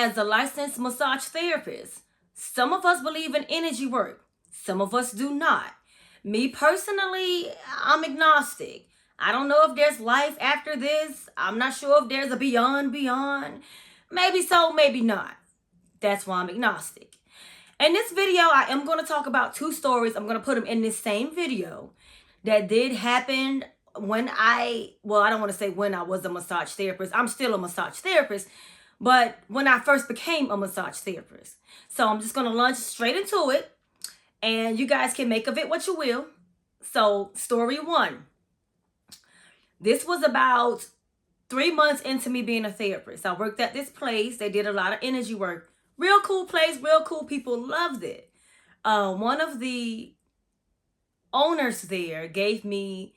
as a licensed massage therapist, some of us believe in energy work. Some of us do not. Me personally, I'm agnostic. I don't know if there's life after this. I'm not sure if there's a beyond. Maybe so, maybe not. That's why I'm agnostic. In this video, I am going to talk about two stories. I'm going to put them in this same video that did happen when I don't want to say when I was a massage therapist. I'm still a massage therapist, but when I first became a massage therapist. So I'm just going to launch straight into it, and you guys can make of it what you will. So story one. This was about 3 months into me being a therapist. I worked at this place. They did a lot of energy work. Real cool place, real cool people, loved it. One of the owners there gave me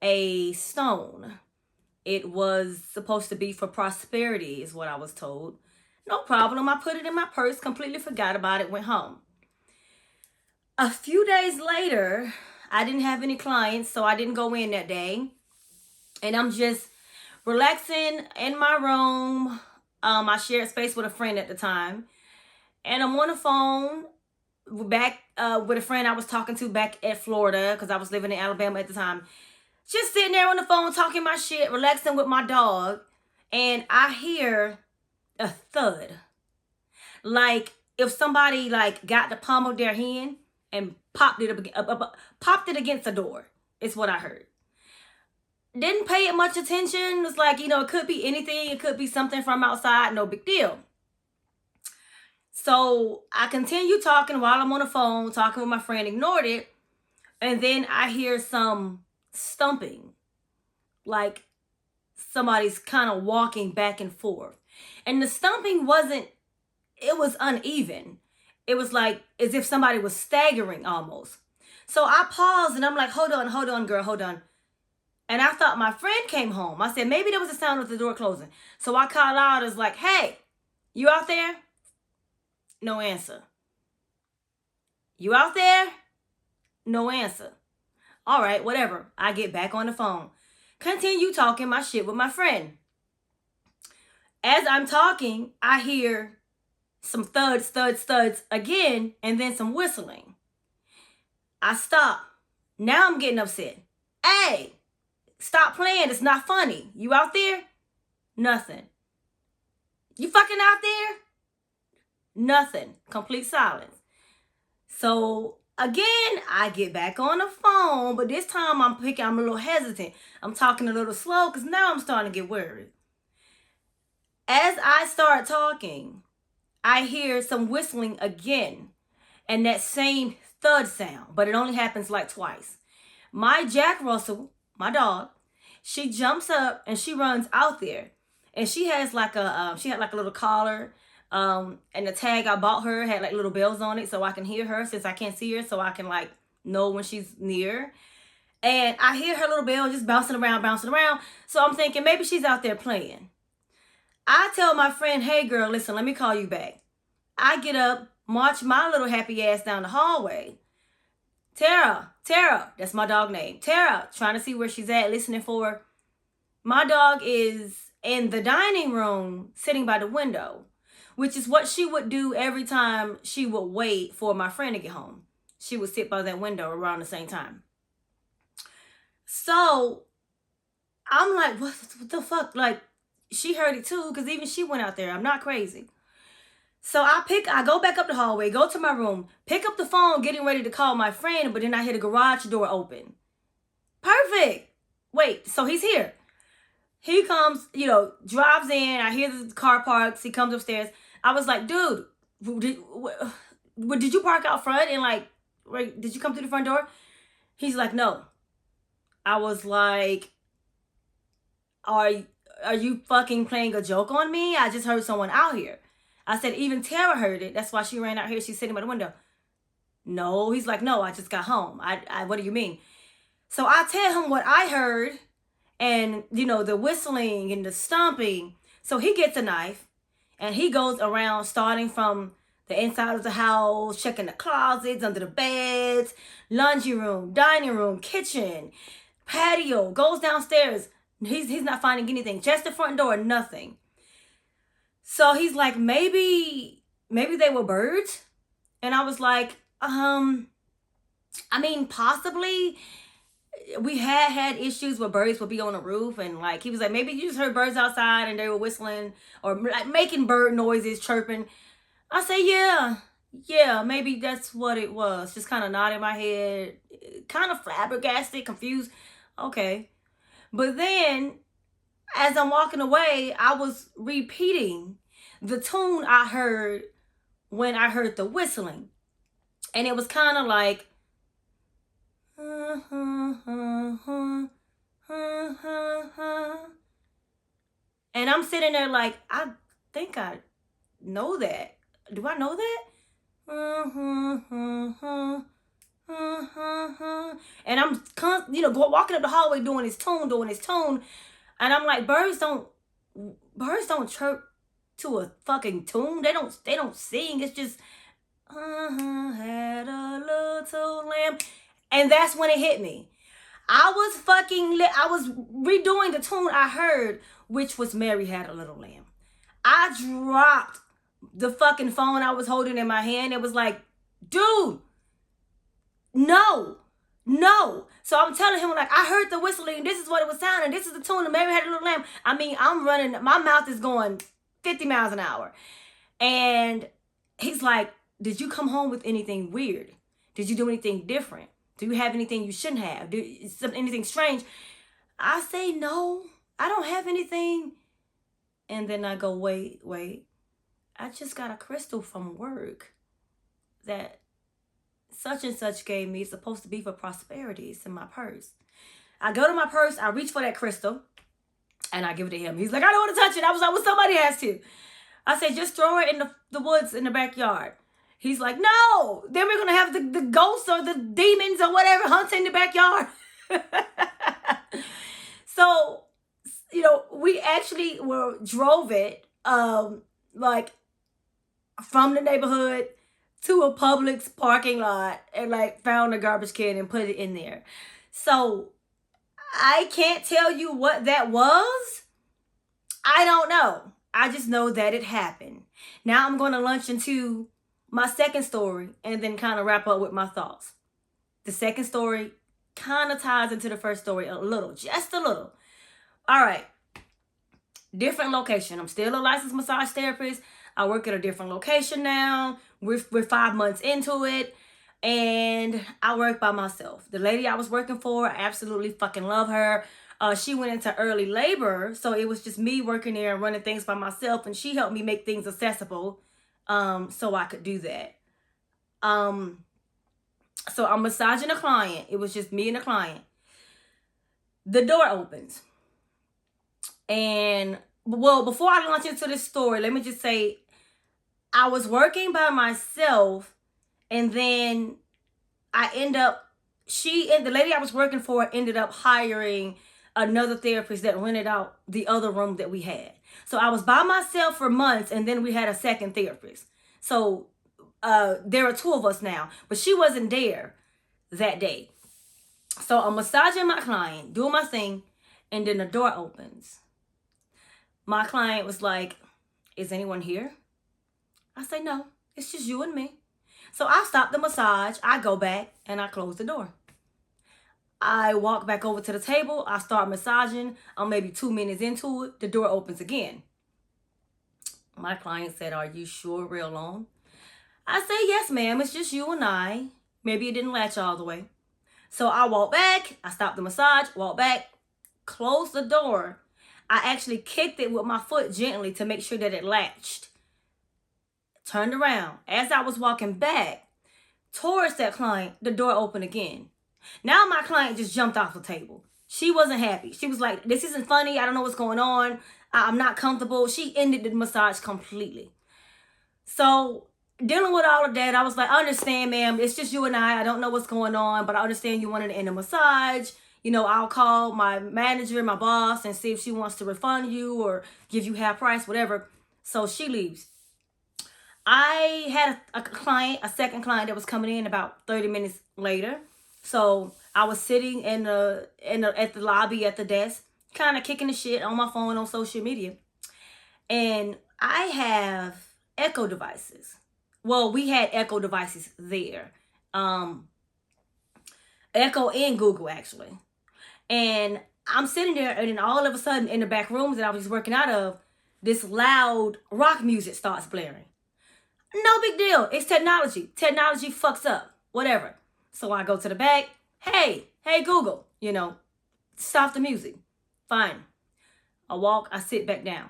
a stone. It was supposed to be for prosperity, is what I was told. No problem. I put it in my purse, completely forgot about it, went home. A few days later, I didn't have any clients, so I didn't go in that day. And I'm just relaxing in my room. I shared space with a friend at the time. And I'm on the phone back with a friend I was talking to back at Florida, because I was living in Alabama at the time. Just sitting there on the phone talking my shit, relaxing with my dog. And I hear a thud. Like if somebody got the palm of their hand and popped it against the door. It's what I heard. Didn't pay it much attention. It's like, it could be anything. It could be something from outside. No big deal. So I continue talking while I'm on the phone, talking with my friend, ignored it. And then I hear some stumping. Like somebody's kind of walking back and forth. And the stumping it was uneven. It was like as if somebody was staggering almost. So I paused and I'm like, hold on, girl, hold on. And I thought my friend came home. I said, maybe there was a sound of the door closing. So I called out, I was like, hey, you out there? No answer. You out there? No answer. All right, whatever. I get back on the phone. Continue talking my shit with my friend. As I'm talking, I hear some thuds again, and then some whistling. I stop. Now I'm getting upset. Hey, stop playing. It's not funny. You out there? Nothing. You fucking out there? Nothing. Complete silence. So again, I get back on the phone, but this time I'm a little hesitant. I'm talking a little slow because now I'm starting to get worried. As I start talking, I hear some whistling again and that same thud sound, but it only happens like twice. My Jack Russell, my dog, she jumps up and she runs out there, and she has she had a little collar. And the tag I bought her had little bells on it so I can hear her, since I can't see her, so I can know when she's near. And I hear her little bell just bouncing around. So I'm thinking maybe she's out there playing. I tell my friend, hey girl, listen, let me call you back. I get up, march my little happy ass down the hallway. Tara, that's my dog name. Tara, trying to see where she's at, listening for her. My dog is in the dining room, sitting by the window, which is what she would do every time she would wait for my friend to get home. She would sit by that window around the same time. So I'm like, what the fuck? She heard it too, because even she went out there. I'm not crazy. So I go back up the hallway, go to my room, pick up the phone, getting ready to call my friend, but then I hear the garage door open. Perfect. Wait, so he's here. He comes, drives in. I hear the car parks. He comes upstairs. I was like, dude, did you park out front? And did you come through the front door? He's like, no. I was like, are you fucking playing a joke on me? I just heard someone out here. I said, even Tara heard it. That's why she ran out here. She's sitting by the window. No. He's like, no, I just got home. What do you mean? So I tell him what I heard, and, the whistling and the stomping. So he gets a knife, and he goes around, starting from the inside of the house, checking the closets, under the beds, laundry room, dining room, kitchen, patio, goes downstairs. He's not finding anything. Just the front door, nothing. So he's like, maybe they were birds. And I was like, I mean, possibly. We had issues where birds would be on the roof, and like he was like, maybe you just heard birds outside and they were whistling or like making bird noises, chirping. I say, yeah, maybe that's what it was. Just kind of nodding my head, kind of flabbergasted, confused. Okay. But then as I'm walking away, I was repeating the tune I heard when I heard the whistling. And it was kind of like, and I'm sitting there like, I think I know that. Do I know that? And I'm walking up the hallway doing his tone, and I'm like, birds don't chirp to a fucking tune. They don't sing. It's just had a little lamb, and that's when it hit me. I was redoing the tune I heard, which was Mary Had a Little Lamb. I dropped the fucking phone I was holding in my hand. It was like, dude, no. So I'm telling him, like, I heard the whistling. This is what it was sounding. This is the tune of Mary Had a Little Lamb. I mean, I'm running. My mouth is going 50 miles an hour. And he's like, did you come home with anything weird? Did you do anything different? Do you have anything you shouldn't have? Anything strange? I say, no, I don't have anything. And then I go, wait. I just got a crystal from work that such and such gave me. It's supposed to be for prosperity. It's in my purse. I go to my purse. I reach for that crystal. And I give it to him. He's like, I don't want to touch it. I was like, well, somebody has to. I said, just throw it in the woods in the backyard. He's like, no, then we're going to have the ghosts or the demons or whatever hunting in the backyard. So, we actually drove it, like from the neighborhood to a Publix parking lot and like found a garbage can and put it in there. So I can't tell you what that was. I don't know. I just know that it happened. Now I'm going to launch into my second story and then kind of wrap up with my thoughts. The second story kind of ties into the first story a little, just a little. All right. Different location. I'm still a licensed massage therapist. I work at a different location now. We're 5 months into it. And I work by myself. The lady I was working for, I absolutely fucking love her. She went into early labor, so it was just me working there and running things by myself, and she helped me make things accessible, so I could do that. So I'm massaging a client. It was just me and the client. The door opens. And, well, before I launch into this story, let me just say, I was working by myself, and then the lady I was working for ended up hiring another therapist that rented out the other room that we had. So I was by myself for months, and then we had a second therapist. So there are 2 of us now, but she wasn't there that day. So I'm massaging my client, doing my thing, and then the door opens. My client was like, is anyone here? I say, no, it's just you and me. So I stop the massage, I go back, and I close the door. I walk back over to the table, I start massaging. I'm maybe 2 minutes into it, the door opens again. My client said, are you sure we're alone? I say, yes, ma'am, it's just you and I. Maybe it didn't latch all the way. So I walk back, I stop the massage, walk back, close the door. I actually kicked it with my foot gently to make sure that it latched. Turned around. As I was walking back towards that client, the door opened again. Now my client just jumped off the table. She wasn't happy. She was like, this isn't funny. I don't know what's going on. I'm not comfortable. She ended the massage completely. So dealing with all of that, I was like, I understand, ma'am. It's just you and I. I don't know what's going on, but I understand you wanted to end the massage. I'll call my manager, my boss, and see if she wants to refund you or give you half price, whatever. So she leaves. I had a second client that was coming in about 30 minutes later. So I was sitting at the lobby at the desk, kind of kicking the shit on my phone on social media. And I have echo devices. Well, we had echo devices there. Echo and Google, actually. And I'm sitting there, and then all of a sudden, in the back rooms that I was working out of, this loud rock music starts blaring. No big deal. It's technology. Technology fucks up. Whatever. So I go to the back. Hey Google, stop the music. Fine. I walk, I sit back down.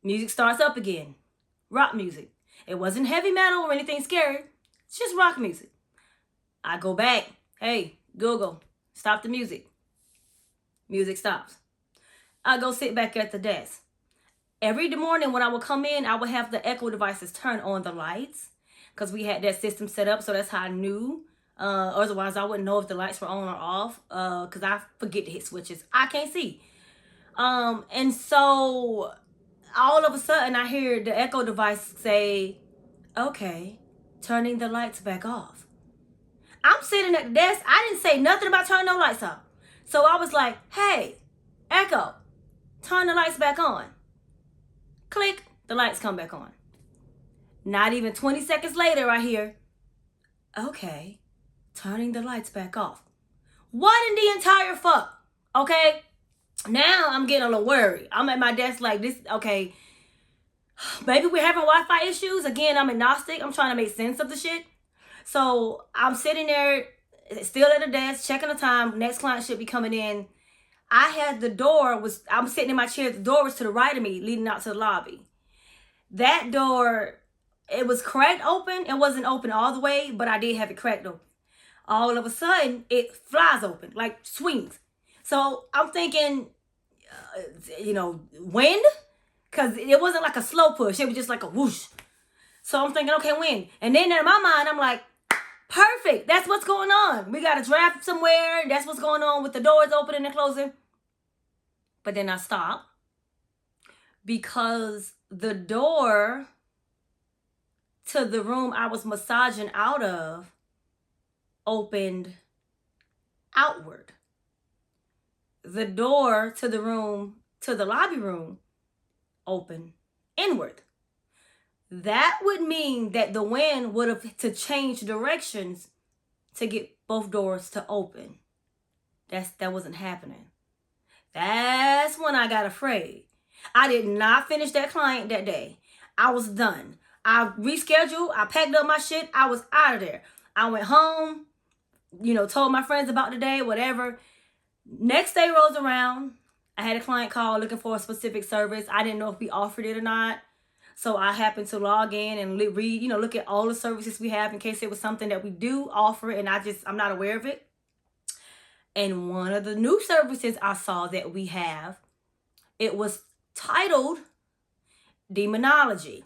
Music starts up again. Rock music. It wasn't heavy metal or anything scary. It's just rock music. I go back. Hey, Google, stop the music. Music stops. I go sit back at the desk. Every morning when I would come in, I would have the echo devices turn on the lights because we had that system set up, so that's how I knew. Otherwise, I wouldn't know if the lights were on or off because I forget to hit switches. I can't see. And so all of a sudden, I hear the echo device say, okay, turning the lights back off. I'm sitting at the desk. I didn't say nothing about turning no lights off. So I was like, hey, echo, turn the lights back on. Click, the lights come back on. Not even 20 seconds later, I hear, okay, turning the lights back off. What in the entire fuck? Okay, now I'm getting a little worried. I'm at my desk like this, okay, maybe we're having Wi-Fi issues. Again, I'm agnostic. I'm trying to make sense of the shit. So I'm sitting there, still at the desk, checking the time. Next client should be coming in. I'm sitting in my chair. The door was to the right of me, leading out to the lobby. That door, it was cracked open. It wasn't open all the way, but I did have it cracked open. All of a sudden, it flies open, like swings. So I'm thinking, wind? Because it wasn't like a slow push. It was just like a whoosh. So I'm thinking, okay, wind. And then in my mind, I'm like, perfect. That's what's going on. We got a draft somewhere. That's what's going on with the doors opening and closing. But then I stopped because the door to the room I was massaging out of opened outward. The door to the lobby room, opened inward. That would mean that the wind would have to change directions to get both doors to open. That wasn't happening. That's when I got afraid. I did not finish that client that day. I was done. I rescheduled. I packed up my shit. I was out of there. I went home, told my friends about the day, whatever. Next day rolls around. I had a client call looking for a specific service. I didn't know if we offered it or not. So I happened to log in and read, look at all the services we have in case it was something that we do offer and I'm not aware of it. And one of the new services I saw that we have, it was titled Demonology.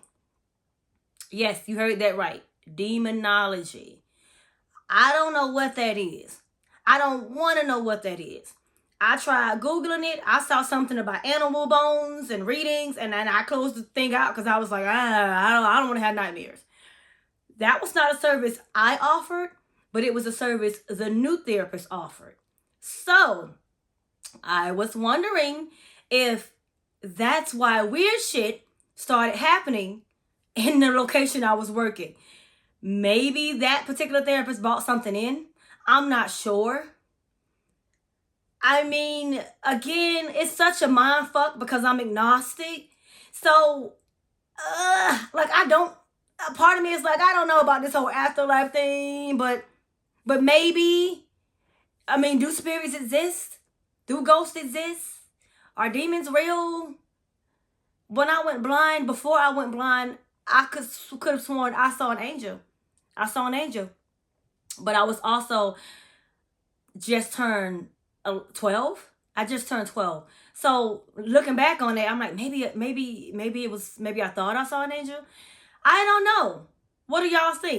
Yes, you heard that right. Demonology. I don't know what that is. I don't want to know what that is. I tried Googling it. I saw something about animal bones and readings, and then I closed the thing out because I was like, I don't want to have nightmares. That was not a service I offered, but it was a service the new therapist offered. So I was wondering if that's why weird shit started happening in the location I was working. Maybe that particular therapist brought something in. I'm not sure. I mean, again, it's such a mind fuck because I'm agnostic. So, part of me is like, I don't know about this whole afterlife thing, but maybe, do spirits exist? Do ghosts exist? Are demons real? Before I went blind, I could have sworn I saw an angel. But I was also just turned 12. I just turned 12. So looking back on it, I'm like, maybe I thought I saw an angel. I don't know. What do y'all think?